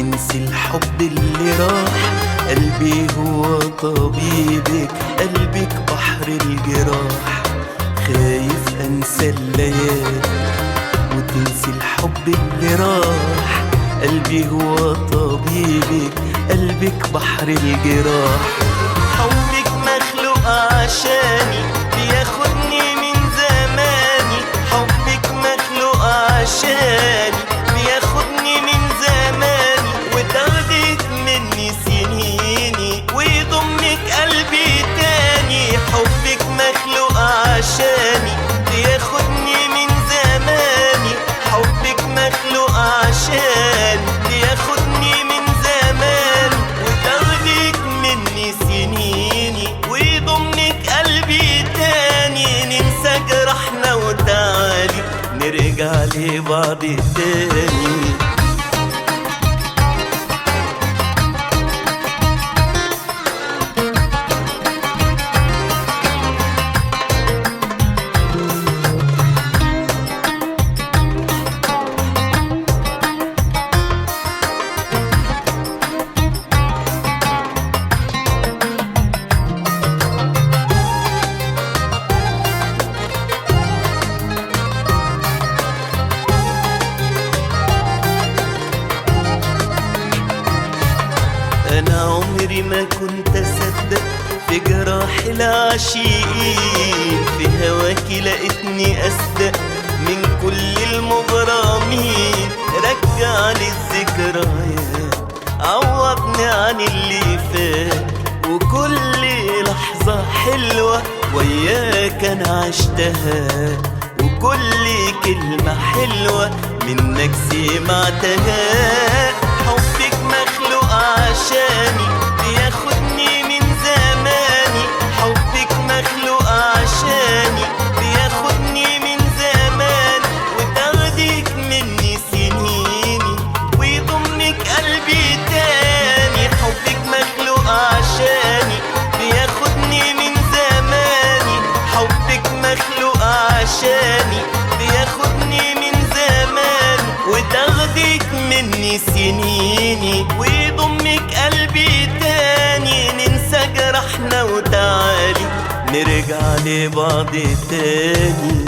وتنسي الحب اللي راح. قلبي هو طبيبك، قلبك بحر الجراح. خايف انسى الليالي وتنسي الحب اللي راح. قلبي هو طبيبك، قلبك بحر الجراح. حبك مخلوق عشاني بياخدني من زماني. حبك مخلوق عشاني بياخدني من زماني، وتاخدك مني سنيني ويضمك قلبي تاني. حبك مخلوق عشاني بياخدني من زماني. حبك مخلوق عشاني بياخدني من زماني، وتاخدك مني سنيني ويضمك قلبي تاني. ننسى جرحنا وتعالي نرجع لبعض تاني. أنا عمري ما كنت أصدق في جراح العاشقين. في هواكي لقيتني أصدق من كل المغرمين. رجعلي الذكريات، عوضني عن اللي فات، وكل لحظة حلوة وياك أنا عشتها، وكل كلمة حلوة منك سمعتها. حبك مخلوق عشاني بياخدني من زماني. حبك مخلوق عشاني بياخدني من زماني، وتاخدك مني سنيني ويضمك قلبي تاني. حبك مخلوق عشاني بياخدني من زماني. حبك مخلوق عشاني بياخدني من زماني، وتاخدك مني سنيني ويضمك قلبي تاني. ننسى جرحنا وتعالي نرجع لبعض تاني.